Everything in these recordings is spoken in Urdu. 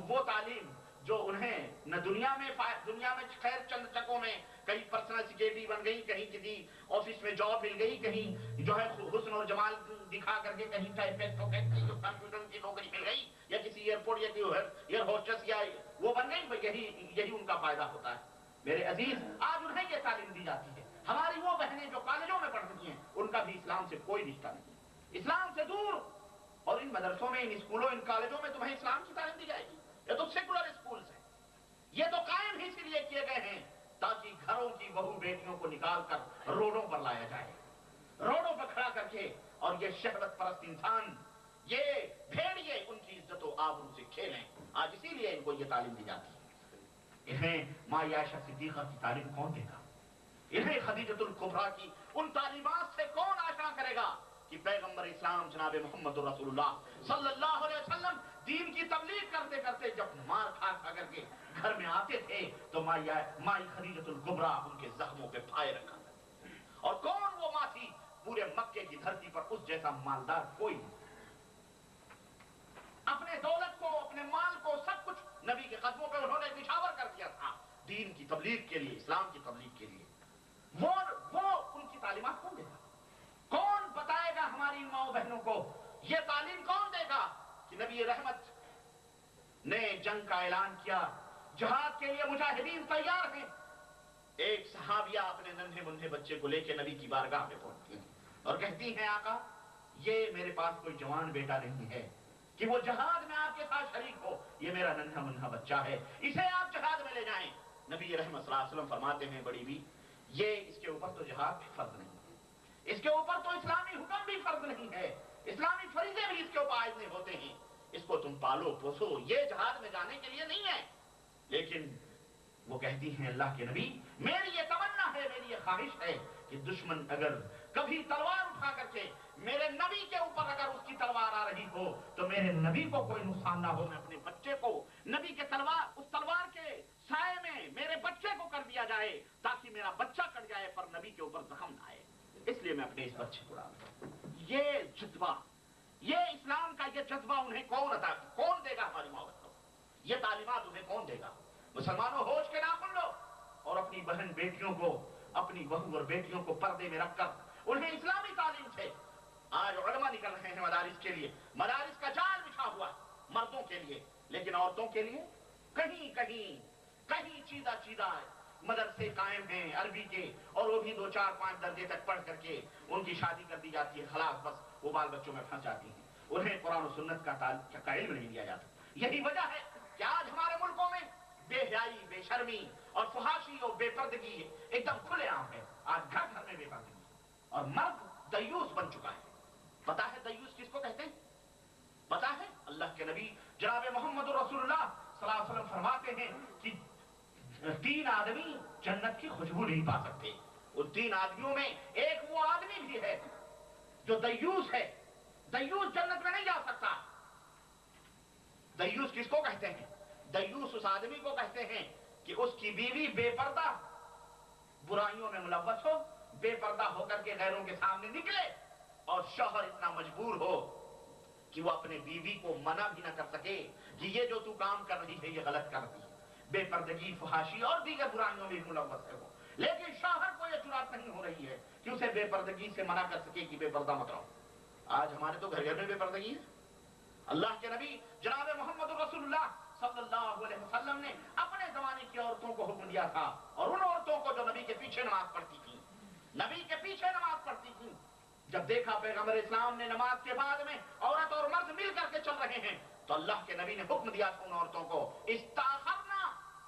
وہ تعلیم جو انہیں نہ دنیا میں خیر چند چکوں میں کہیں پرسنل سیکیورٹی بن گئی، کہیں کسی آفس میں جاب مل گئی، کہیں جو ہے حسن اور جمال دکھا کر کے کہیں ٹائپسٹ ہو گئے، کہیں کمپیوٹر کی نوکری مل گئی، یا کسی ایئرپورٹ یا ایئر ہوسٹس یا وہ بن گئی، یہی ان کا فائدہ ہوتا ہے۔ میرے عزیز، آج انہیں یہ تعلیم دی جاتی ہے۔ ہماری وہ بہنیں جو کالجوں میں پڑھ رہی ہیں، ان کا بھی اسلام سے کوئی رشتہ نہیں، اسلام سے دور۔ اور ان مدرسوں میں، ان اسکولوں، ان کالجوں میں تمہیں اسلام کی تعلیم دی جائے گی؟ یہ تو سیکولر اسکولز ہیں، یہ تو قائم ہی اس لیے کیے گئے ہیں تاکہ گھروں کی بہو بیٹیوں کو نکال کر روڈوں پر لایا جائے، روڈوں پر کھڑا کر کے، اور یہ شہوت پرست انسان، یہ بھیڑیے ان کی عزت و آبرو سے کھیلیں۔ آج اسی لیے ان کو یہ تعلیم دی جاتی ہے۔ انہیں ماں عائشہ صدیقہ کی تعلیم کون دے گا؟ انہیں خدیجۃ الکبریٰ کی ان تعلیمات سے کون آشنا کرے گا کہ پیغمبر اسلام جناب محمد رسول اللہ صلی اللہ علیہ وسلم دین کی تبلیغ کرتے کرتے جب مار کھا کر کے گھر میں آتے تھے تو مائی خدیجۃ الکبریٰ ان کے زخموں پہ پھائے رکھا کرتے تھے۔ اور کون وہ ماں تھی؟ پورے مکے کی دھرتی پر اس جیسا مالدار کوئی نہیں۔ اپنے دولت کو، اپنے مال کو، سب کچھ نبی کے قدموں پہ انہوں نے نچھاور کر دیا تھا دین کی تبلیغ کے لیے، اسلام کی تبلیغ کے لیے۔ وہ ان کی تعلیمات کون دے گا؟ کون بتائے گا ہماری ماؤں بہنوں کو؟ یہ تعلیم کون دے گا کہ نبی رحمت نے جنگ کا اعلان کیا، جہاد کے لیے مجاہدین تیار ہیں؟ ایک صحابیہ اپنے ننھے منھے بچے کو لے کے نبی کی بارگاہ میں پہنچتی ہیں اور کہتی ہیں آقا یہ میرے پاس کوئی جوان بیٹا نہیں ہے کہ وہ جہاد میں آپ کے ساتھ شریک ہو، یہ میرا ننھا منھا بچہ ہے، اسے آپ جہاد میں لے جائیں۔ نبی رحمت صلی اللہ علیہ وسلم فرماتے ہیں بڑی بھی، یہ اس کے اوپر تو جہاد بھی فرض نہیں ہے، اس کے اوپر تو اسلامی حکم بھی فرض نہیں ہے، اسلامی فریضے بھی اس کے اوپر عائد نہیں ہوتے ہیں، اس کو تم پالو پوسو، یہ جہاد میں جانے کے لیے نہیں ہے۔ لیکن وہ کہتی ہیں اللہ کے نبی، میری یہ تمنا ہے، میری یہ خواہش ہے کہ دشمن اگر کبھی تلوار اٹھا کر کے میرے نبی کے اوپر اگر اس کی تلوار آ رہی ہو تو میرے نبی کو کوئی نقصان نہ ہو، میں اپنے بچے کو نبی کے اس تلوار کے سائے میں میرے بچے کو کر دیا جائے تاکہ میرا بچہ کٹ جائے پر نبی کے اوپر زخم نہ آئے، اس لیے میں اپنے اس بچے کو ڈالتا ہوں۔ یہ جذبہ، یہ اسلام کا یہ جذبہ انہیں کون دے گا؟ ہماری محبت کو یہ تعلیمات انہیں کون دے گا؟ مسلمانوں ہوش کے ناخن لو اور اپنی بہن بیٹیوں کو، اپنی بہو اور بیٹیوں کو پردے میں رکھ کر انہیں اسلامی تعلیم سے آج علماء نکل رہے ہیں مدارس کے لیے، مدارس کا جال بچھا ہوا مردوں کے لیے، لیکن عورتوں کے لیے کہیں چیدہ مدرسے قائم ہیں عربی کے، اور وہ بھی 2 4 5 درجے تک پڑھ کر کے ان کی شادی کر دی جاتی ہے، خلاص بس وہ بال بچوں میں پھنس جاتی ہیں، انہیں قرآن و سنت کا علم نہیں دیا جاتا۔ یہی وجہ ہے کہ آج ہمارے ملکوں میں بے حیائی، بے شرمی اور فحاشی اور بے پردگی ایک دم کھلے عام ہے۔ آج گھر گھر میں بے پردگی اور مرد دیوس بن چکا ہے۔ پتا ہے دیوس کس کو کہتے ہیں؟ پتا ہے؟ اللہ کے نبی جناب محمد رسول اللہ صلی اللہ علیہ وسلم فرماتے ہیں کہ 3 آدمی جنت کی خوشبو نہیں پا سکتے، ان 3 آدمیوں میں ایک وہ آدمی بھی ہے جو دیوس ہے، دیوس جنت میں نہیں جا سکتا۔ دیوس کس کو کہتے ہیں؟ دیوس اس آدمی کو کہتے ہیں کہ اس کی بیوی بے پردہ برائیوں میں ملوث ہو، بے پردہ ہو کر کے غیروں کے سامنے نکلے، اور شوہر اتنا مجبور ہو کہ وہ اپنے بیوی کو منع بھی نہ کر سکے کہ یہ جو تو کام کر رہی ہے یہ غلط کر رہی ہے، بے پردگی، فحاشی اور دیگر برائیوں میں ملوث ہے وہ، لیکن شوہر کو یہ جرات نہیں ہو رہی ہے کہ اسے بے پردگی سے منع کر سکے کہ بے پردہ مت رہو۔ آج ہمارے تو گھر گھر میں بے پردگی ہے۔ اللہ کے نبی جناب محمد رسول اللہ صلی اللہ علیہ وسلم نے اپنے زمانے کی عورتوں کو حکم دیا تھا، اور ان عورتوں کو جو نبی کے پیچھے نماز پڑھتی تھیں، نبی کے پیچھے نماز پڑھتی تھیں، جب دیکھا پیغمبر اسلام نے نماز کے بعد میں عورت اور مرد مل کر کے چل رہے ہیں تو اللہ کے نبی نے حکم دیا تھا ان عورتوں کو، استاخرنا،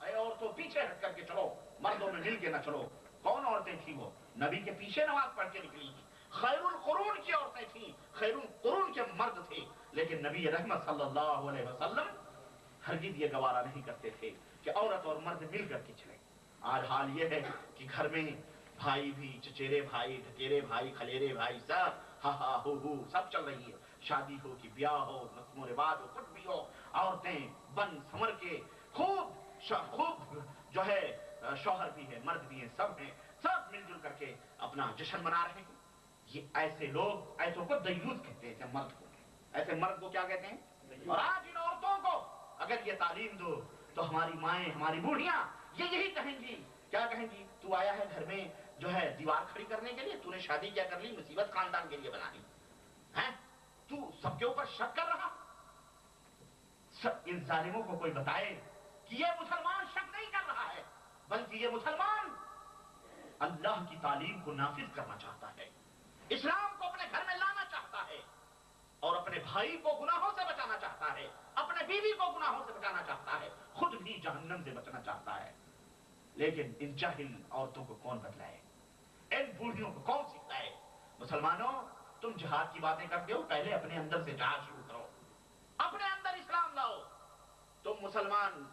اے عورتوں پیچھے ہٹ کر کے چلو، مردوں میں مل کے نہ چلو۔ کون عورتیں تھیں وہ؟ نبی کے پیچھے نماز پڑھ کے نکلی تھی، خیر القرون کی عورتیں تھیں، خیر القرون کے مرد تھے، لیکن نبی رحمت صلی اللہ علیہ وسلم ہرگز یہ گوارا نہیں کرتے تھے کہ عورت اور مرد مل کر کے چلیں۔ آج حال یہ ہے کہ گھر میں بھائی بھی، چچیرے بھائی، ڈھکیرے بھائی، خلیرے بھائی، سب ہا ہا ہو سب چل رہی ہے، شادی ہو کہ بیاہ ہو، رسم و رواج ہو، کچھ بھی ہو، عورتیں بن سمر کے خوب جو ہے شوہر بھی ہے، مرد بھی ہیں، سب مل جل کر کے اپنا جشن منا رہے ہیں۔ یہ ایسے لوگ، ایسوں کو دیوس کہتے ہیں، ایسے مرد کو کیا کہتے ہیں؟ اور آج ان عورتوں کو اگر اگر یہ تعلیم دو تو ہماری مائیں ہماری بوڑھیاں یہ یہی کہیں گی. کیا کہیں گی؟ تو آیا ہے گھر میں جو ہے دیوار کھڑی کرنے کے لیے, تو نے شادی کیا کر لی, مصیبت خاندان کے لیے بنا لی ہے, تو سب کے اوپر شک کر رہا. ان ظالموں کو کوئی بتائے کہ یہ مسلمان شک نہیں کر رہا ہے, بلکہ یہ مسلمان اللہ کی تعلیم کو نافذ کرنا چاہتا ہے, اسلام کو اپنے گھر میں لانا چاہتا ہے, اور اپنے بھائی کو گناہوں سے بچانا چاہتا ہے, اپنے بیوی کو گناہوں سے بچانا چاہتا ہے, خود بھی جہنم سے بچنا چاہتا ہے. لیکن ان جاہل عورتوں کو کون بتلائے, ان بوڑھیوں کو کون سکھائے؟ مسلمانوں, تم جہاد کی باتیں کرتے ہو, پہلے اپنے اندر سے جہاد شروع کرو, اپنے اندر اسلام لاؤ. تم مسلمان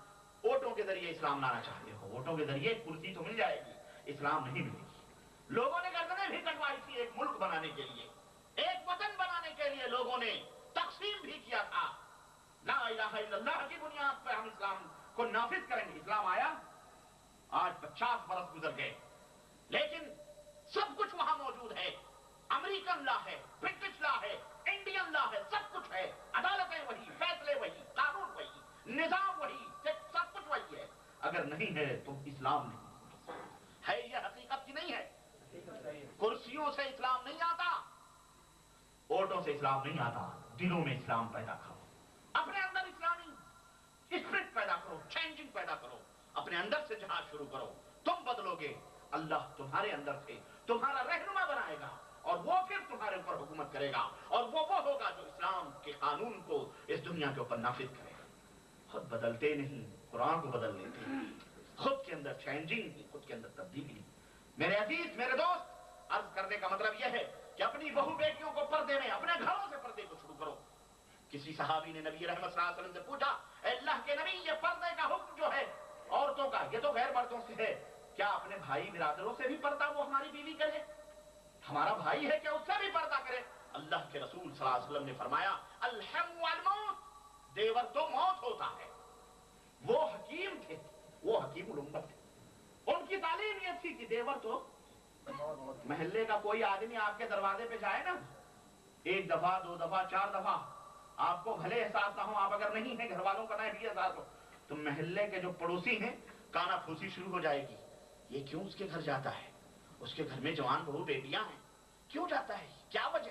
ووٹوں کے ذریعے اسلام لانا چاہتے ہو, ووٹوں کے ذریعے کرسی تو مل جائے گی, اسلام نہیں ملے گی. لوگوں نے گردنیں بھی کٹوائی تھی ایک ملک بنانے کے لیے, ایک وطن بنانے کے لیے لوگوں نے تقسیم بھی کیا تھا. لا الہ الا اللہ کی بنیاد پر ہم اسلام کو نافذ کریں گے. اسلام آیا, آج 50 برس گزر گئے, لیکن سب کچھ وہاں موجود ہے. امریکن لا ہے, برٹش لا ہے, انڈین لا ہے, سب کچھ ہے. عدالتیں وہی, فیصلے وہی, قانون وہی, نظام وہی, سب کچھ وہی ہے. اگر نہیں ہے تو اسلام نہیں ہے. یہ حقیقت کی نہیں ہے. کرسیوں سے اسلام نہیں آتا, ووٹوں سے اسلام نہیں آتا. دلوں میں اسلام پیدا کرو, اپنے اندر اسلامی اسپرٹ پیدا کرو, چینجنگ پیدا کرو, اپنے اندر سے جہاد شروع کرو. تم بدلو گے, اللہ تمہارے اندر سے تمہارا رہنما بنائے گا, اور وہ پھر تمہارے اوپر حکومت کرے گا, اور وہ ہوگا جو اسلام کے قانون کو اس دنیا کے اوپر نافذ کرے گا. خود بدلتے نہیں, قرآن کو بدل لیتے ہیں. خود کے اندر چینجنگ نہیں, خود کے اندر تبدیلی. میرے عزیز, میرے دوست, عرض کرنے کا مطلب یہ ہے کہ اپنی بہو بیٹیوں کو پردے میں, اپنے گھروں سے پردے کو شروع کرو. کسی صحابی نے نبی رحمت صلی اللہ علیہ وسلم سے پوچھا, اے اللہ کے نبی, یہ پردے کا حکم جو ہے عورتوں کا, یہ تو غیر مردوں سے ہے, کیا اپنے بھائی برادروں سے بھی پردہ وہ ہماری بیوی کرے؟ ہمارا بھائی ہے, کیا اس سے بھی پردہ کرے؟ اللہ کے رسول صلی اللہ علیہ وسلم نے فرمایا, الحم والموت, دیور تو موت ہوتا ہے. وہ حکیم تھے, وہ حکیم الامت تھے. ان کی تعلیم یہ تھی کہ دیور تو, محلے کا کوئی آدمی آپ کے دروازے پہ جائے نا, 1 دفعہ 2 دفعہ 4 دفعہ, آپ کو بھلے احساس نہ ہو, آپ اگر نہیں ہیں, گھر والوں کا نہ بھی احساس ہو, تو محلے کے جو پڑوسی ہیں کانا پھوسی شروع ہو جائے گی. یہ کیوں اس کے گھر جاتا ہے؟ اس کے گھر میں جوان بہو بیٹیاں ہیں, کیوں جاتا ہے, کیا وجہ؟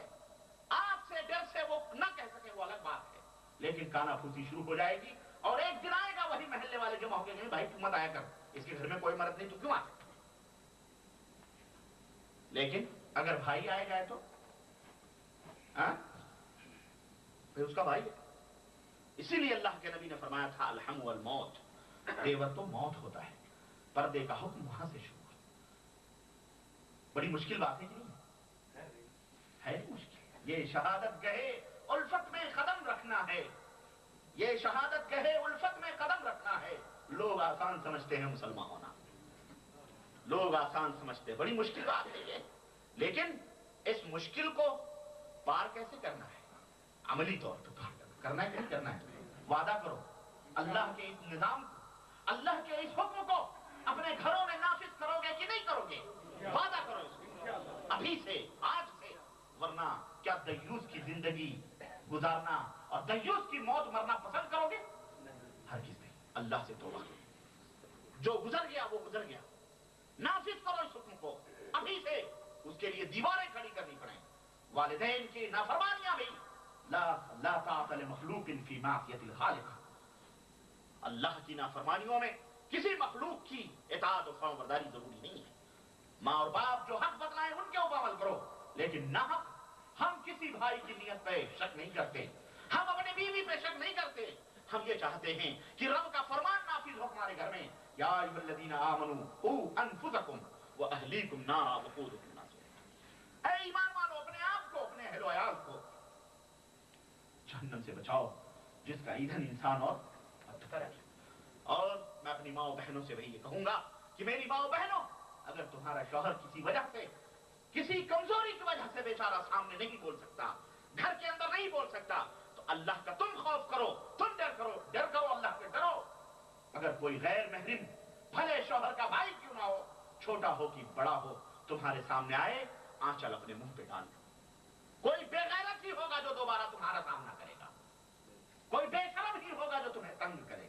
آپ سے ڈر سے وہ نہ کہہ سکے, وہ الگ بات ہے, لیکن کانا پھوسی شروع ہو جائے گی. اور ایک دن آئے گا, وہی محلے والے جمع ہو کے, بھائی تم مت آیا کر, اس کے گھر میں کوئی مرد نہیں, تو کیوں آتا؟ لیکن اگر بھائی آئے گا تو پھر اس کا بھائی ہے. اسی لیے اللہ کے نبی نے فرمایا تھا, الحم والموت, دیور تو موت ہوتا ہے. پردے کا حکم وہاں سے شروع. بڑی مشکل بات ہے کہ نہیں ہے؟ مشکل. یہ شہادت گہے الفت میں قدم رکھنا ہے, یہ شہادت گہے الفت میں قدم رکھنا ہے. لوگ آسان سمجھتے ہیں مسلمان ہونا, لوگ آسان سمجھتے ہیں, بڑی مشکل بات ہے یہ. لیکن اس مشکل کو پار کیسے کرنا ہے؟ عملی طور پہ پار کرنا ہے. کیسے کرنا ہے؟ وعدہ کرو, اللہ کے اس نظام کو, اللہ کے اس حکم کو اپنے گھروں میں نافذ کرو گے کہ نہیں کرو گے؟ وعدہ کرو اس کو ابھی سے, آج سے, ورنہ کیا دیوس کی زندگی گزارنا اور دیوس کی موت مرنا پسند کرو گے؟ ہرگز نہیں. اللہ سے توبہ, جو گزر گیا وہ گزر گیا. نافذ کرو اس حکم کو ابھی سے, اس کے لیے دیواریں کھڑی کرنی پڑیں. والدین کی نافرمانیاں بھی, لا طاعت لمخلوق فی معصیۃ الخالق, اللہ کی نافرمانیوں میں کسی مخلوق کی اطاعت و فرمانبرداری ضروری نہیں ہے. ماں اور باپ جو حق بتلائیں ان کے اوپر عمل کرو, لیکن نہ حق. ہم کسی بھائی کی نیت پہ شک نہیں کرتے, ہم اپنی بیوی پہ شک نہیں کرتے. ہم یہ چاہتے ہیں کہ رب کا فرمان نافذ ہو ہمارے گھر میں. یا ایھا الذین آمنوا قوا انفسکم واہلیکم نارا وقودها الناس, اے ایمان والو, اپنے آپ کو, اپنے اہل و عیال کو جہنم سے بچاؤ جس کا ایندھن انسان اور پتھر ہے. اور میں اپنی ماں و بہنوں سے وہی یہ کہوں گا کہ میری ماں و بہنوں, اگر تمہارا شوہر کسی وجہ سے, کسی کمزوری کی وجہ سے بیچارہ سامنے نہیں بول سکتا, گھر کے اندر نہیں بول سکتا, تو اللہ کا تم خوف کرو, تم ڈر کرو, اللہ سے ڈرو. اگر کوئی غیر محرم, بھلے شوہر کا بھائی کیوں نہ ہو, چھوٹا ہو کہ بڑا ہو, تمہارے سامنے آئے, آنچل اپنے منہ پہ ڈال دو. کوئی بے غیرت ہی ہوگا جو دوبارہ تمہارا سامنا کرے گا, کوئی بے شرم ہی ہوگا جو تمہیں تنگ کرے گا.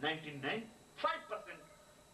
99.5%